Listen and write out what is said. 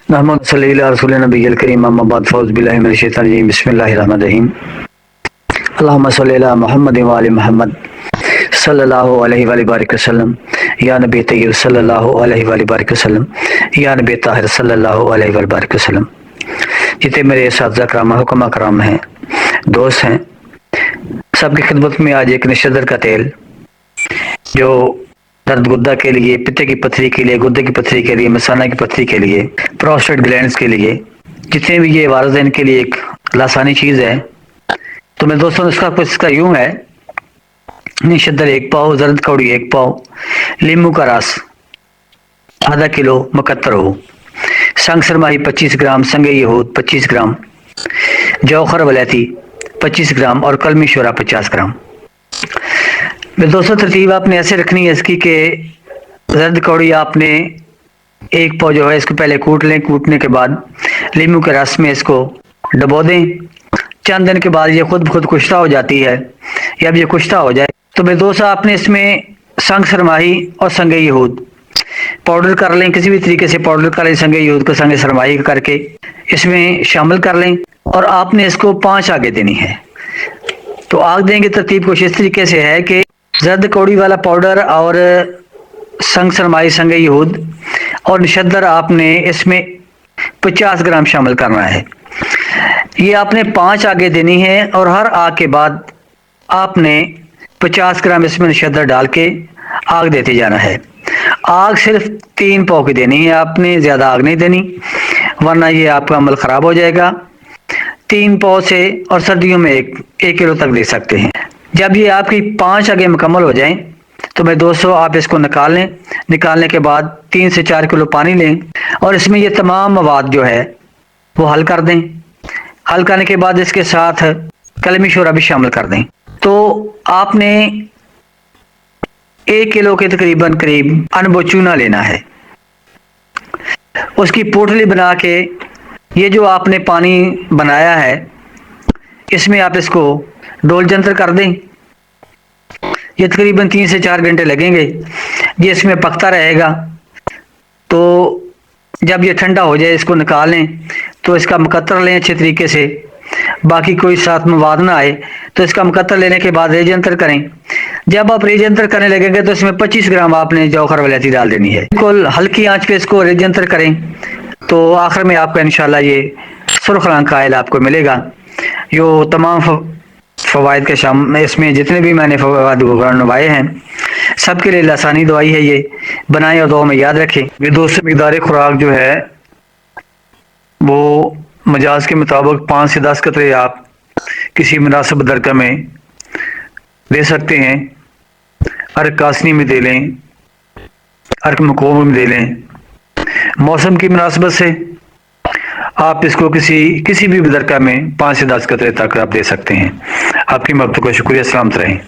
मोहम्मद सल्लल्लाहु अलैहि रसूल नबील करीम अम्मा बाद फौज बिल्लाहि मिनश शैतानिर रजीम बिस्मिल्लाहिर रहमानिर रहीम अल्लाहुम्मा सल्लि अला मुहम्मद व आलि मुहम्मद सल्लल्लाहु अलैहि व बारिक वसल्लम या नबी तय्यब सल्लल्लाहु अलैहि व बारिक वसल्लम या नबी ताहिर सल्लल्लाहु अलैहि व बारिक वसल्लम। जितने मेरे असातिज़ा कराम हुक्मा कराम हैं, दोस्त हैं, सबकी खिदमत में आज एक निशदर का तेल जो दर्द गुद्दा के लिए, पित्ते की पथरी के लिए, गुद्दे की पथरी के लिए, मसाना की पथरी के लिए, प्रोस्टेट ग्लैंड्स के लिए, जितने भी ये वारद हैं इनके लिए एक लासानी चीज़ है। तो मेरे दोस्तों इसका यूं है, निशदर 1 पाव, जर्द कौड़ी 1 पाव, लींबू का रस आधा किलो मुकत्तर हो, संग सरमाही 25 ग्राम, संगे यहूद 25 ग्राम, जौखर वलैती 25 ग्राम और कलमी शोरा 50 ग्राम। मेरे दोस्तों तरतीब आपने ऐसे रखनी है इसकी कि जर्द कौड़ी आपने 1 पाव जो है इसको पहले कूट लें। कूटने के बाद लींबू के रस में इसको डबो दें। चंद दिन के बाद ये खुद कुश्ता हो जाती है। जब ये कुश्ता हो जाए तो मेरे दोस्त आपने इसमें संग सरमाही और संगे यहूद पाउडर कर लें। किसी भी तरीके से पाउडर कर लें, संगे यहूद को संगे सरमाही करके इसमें शामिल कर लें और आपने इसको 5 आगे देनी है। तो आग देंगे तरतीब कुछ इस तरीके से है कि जर्द कौड़ी वाला पाउडर और संग सरमाही संगे यहूद और निशद्दर आपने इसमें 50 ग्राम शामिल करना है। ये आपने 5 आगे देनी है और हर आग के बाद आपने 50 ग्राम इसमें निशद्दर डाल के आग देते जाना है। आग सिर्फ 3 पाव की देनी है, आपने ज़्यादा आग नहीं देनी वरना ये आपका अमल ख़राब हो जाएगा। 3 पाव से और सर्दियों में 1 किलो तक दे सकते हैं। जब ये आपकी 5 आगे मुकम्मल हो जाएं तो मेरे दोस्तों आप इसको निकाल लें। निकालने के बाद 3 से 4 किलो पानी लें और इसमें ये तमाम मवाद जो है वो हल कर दें। हल करने के बाद इसके साथ कलमी शोरा भी शामिल कर दें। तो आपने 1 किलो के तकरीबन करीब अनबो चूना लेना है। उसकी पोटली बना के ये जो आपने पानी बनाया है इसमें आप इसको डोल जंतर कर दें। ये तकरीबन 3 से 4 घंटे लगेंगे, ये इसमें पकता रहेगा। तो जब ये ठंडा हो जाए इसको निकाल लें तो इसका मुकत्तर लें अच्छे तरीके से, बाकी कोई साथ मवाद ना आए। तो इसका मुकत्तर लेने के बाद रेजंतर करें। जब आप रेजंतर करने लगेंगे तो इसमें 25 ग्राम आपने जौखर वलैती डाल देनी है। बिल्कुल हल्की आंच पे इसको रेजंतर करें तो आखिर में आपका इंशाल्लाह ये सुर्ख रंग का आयल आपको मिलेगा। यो तमाम फ़वाइद के शाम इसमें जितने भी मैंने फ़वाइद नवाए हैं सबके लिए लासानी दवाई है। ये बनाएं और दुआ में याद रखें। ये दोस्त मिकदार खुराक जो है वो मजाज के मुताबिक 5 से 10 कतरे आप किसी मुनासिब दरका में दे सकते हैं। अर्क कासनी में दे लें, अर्क मकोम में दे लें। मौसम की मुनासिबत से आप इसको किसी भी दरका में 5 से 10 कतरे तक आप दे सकते हैं। आपकी मदद का शुक्रिया। सलामत रहें।